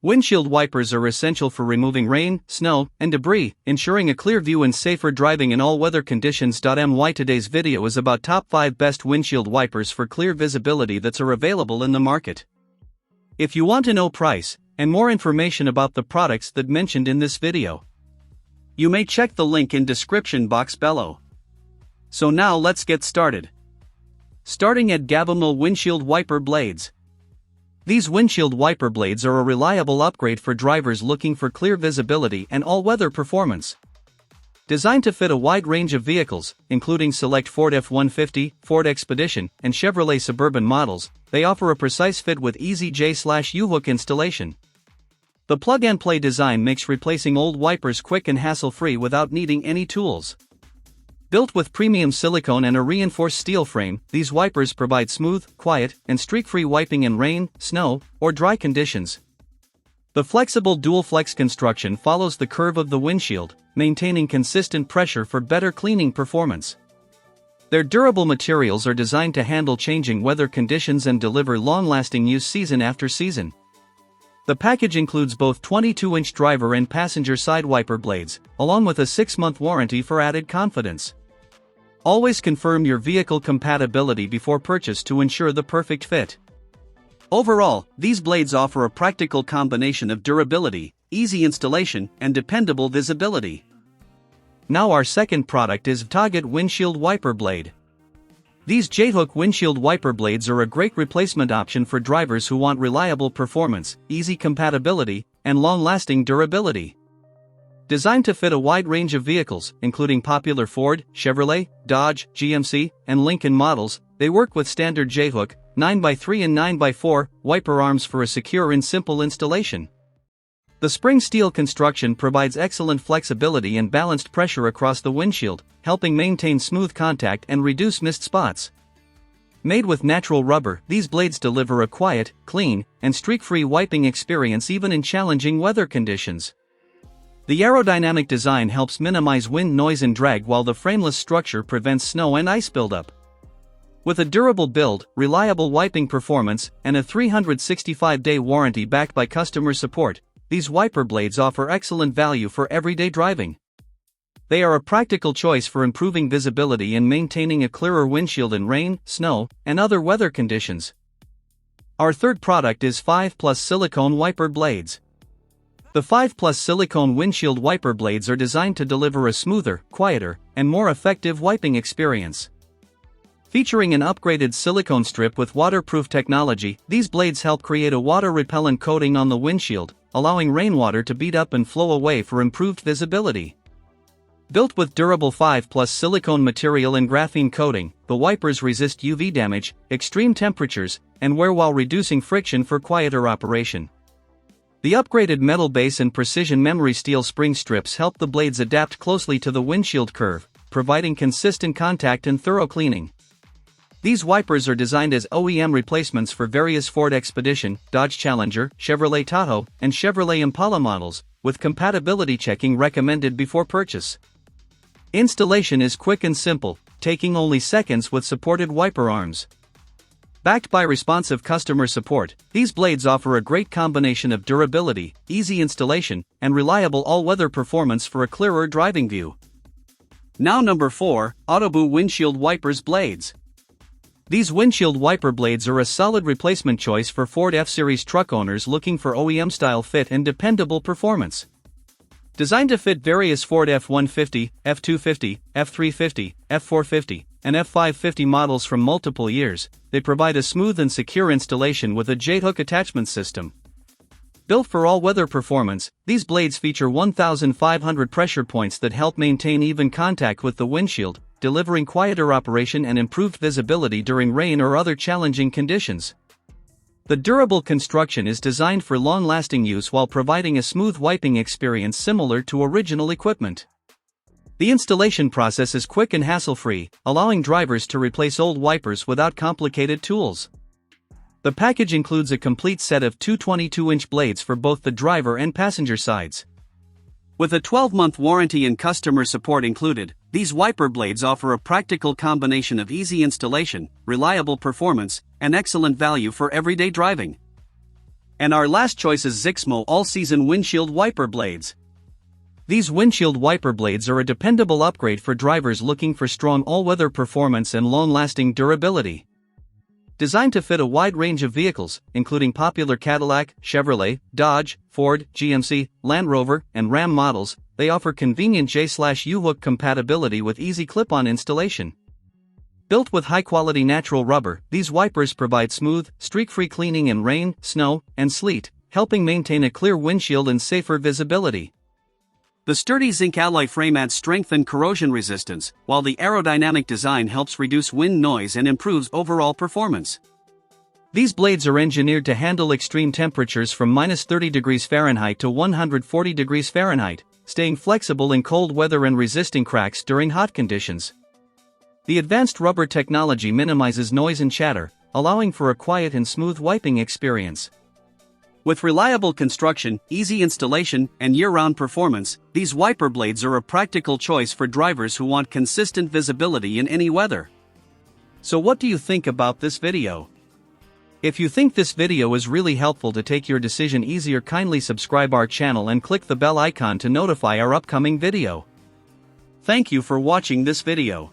Windshield wipers are essential for removing rain, snow, and debris, ensuring a clear view and safer driving in all weather conditions. Today's video is about top 5 best windshield wipers for clear visibility that are available in the market. If you want to know price and more information about the products that mentioned in this video, you may check the link in description box below. So now let's get started. Starting at Gavamil Windshield Wiper Blades. These windshield wiper blades are a reliable upgrade for drivers looking for clear visibility and all-weather performance. Designed to fit a wide range of vehicles, including select Ford F-150, Ford Expedition, and Chevrolet Suburban models, they offer a precise fit with easy J/U-hook installation. The plug-and-play design makes replacing old wipers quick and hassle-free without needing any tools. Built with premium silicone and a reinforced steel frame, these wipers provide smooth, quiet, and streak-free wiping in rain, snow, or dry conditions. The flexible dual-flex construction follows the curve of the windshield, maintaining consistent pressure for better cleaning performance. Their durable materials are designed to handle changing weather conditions and deliver long-lasting use season after season. The package includes both 22-inch driver and passenger side wiper blades, along with a 6-month warranty for added confidence. Always confirm your vehicle compatibility before purchase to ensure the perfect fit. Overall, these blades offer a practical combination of durability, easy installation, and dependable visibility. Now our second product is Target Windshield Wiper Blade. These J-hook windshield wiper blades are a great replacement option for drivers who want reliable performance, easy compatibility, and long-lasting durability. Designed to fit a wide range of vehicles, including popular Ford, Chevrolet, Dodge, GMC, and Lincoln models, they work with standard J-hook, 9x3 and 9x4, wiper arms for a secure and simple installation. The spring steel construction provides excellent flexibility and balanced pressure across the windshield, helping maintain smooth contact and reduce missed spots. Made with natural rubber, these blades deliver a quiet, clean, and streak-free wiping experience even in challenging weather conditions. The aerodynamic design helps minimize wind noise and drag, while the frameless structure prevents snow and ice buildup. With a durable build, reliable wiping performance, and a 365-day warranty backed by customer support, these wiper blades offer excellent value for everyday driving. They are a practical choice for improving visibility and maintaining a clearer windshield in rain, snow, and other weather conditions. Our third product is 5+ Silicone Wiper Blades. The 5+ silicone windshield wiper blades are designed to deliver a smoother, quieter, and more effective wiping experience. Featuring an upgraded silicone strip with waterproof technology, these blades help create a water-repellent coating on the windshield, allowing rainwater to bead up and flow away for improved visibility. Built with durable 5+ silicone material and graphene coating, the wipers resist UV damage, extreme temperatures, and wear while reducing friction for quieter operation. The upgraded metal base and precision memory steel spring strips help the blades adapt closely to the windshield curve, providing consistent contact and thorough cleaning. These wipers are designed as OEM replacements for various Ford Expedition, Dodge Challenger, Chevrolet Tahoe, and Chevrolet Impala models, with compatibility checking recommended before purchase. Installation is quick and simple, taking only seconds with supported wiper arms. Backed by responsive customer support, these blades offer a great combination of durability, easy installation, and reliable all-weather performance for a clearer driving view. Now number 4, Autoboo Windshield Wipers Blades. These windshield wiper blades are a solid replacement choice for Ford F-Series truck owners looking for OEM-style fit and dependable performance. Designed to fit various Ford F-150, F-250, F-350, F-450, and F-550 models from multiple years, they provide a smooth and secure installation with a J-hook attachment system. Built for all-weather performance, these blades feature 1,500 pressure points that help maintain even contact with the windshield, delivering quieter operation and improved visibility during rain or other challenging conditions. The durable construction is designed for long-lasting use while providing a smooth wiping experience similar to original equipment. The installation process is quick and hassle-free, allowing drivers to replace old wipers without complicated tools. The package includes a complete set of two 22-inch blades for both the driver and passenger sides. With a 12-month warranty and customer support included, these wiper blades offer a practical combination of easy installation, reliable performance, and excellent value for everyday driving. And our last choice is Zixmo All-Season Windshield Wiper Blades. These windshield wiper blades are a dependable upgrade for drivers looking for strong all-weather performance and long-lasting durability. Designed to fit a wide range of vehicles, including popular Cadillac, Chevrolet, Dodge, Ford, GMC, Land Rover, and Ram models, they offer convenient J/U-hook compatibility with easy clip-on installation. Built with high-quality natural rubber, these wipers provide smooth, streak-free cleaning in rain, snow, and sleet, helping maintain a clear windshield and safer visibility. The sturdy zinc alloy frame adds strength and corrosion resistance, while the aerodynamic design helps reduce wind noise and improves overall performance. These blades are engineered to handle extreme temperatures from -30 degrees Fahrenheit to 140 degrees Fahrenheit, staying flexible in cold weather and resisting cracks during hot conditions. The advanced rubber technology minimizes noise and chatter, allowing for a quiet and smooth wiping experience. With reliable construction, easy installation, and year-round performance, these wiper blades are a practical choice for drivers who want consistent visibility in any weather. So what do you think about this video? If you think this video is really helpful to take your decision easier, kindly subscribe our channel and click the bell icon to notify our upcoming video. Thank you for watching this video.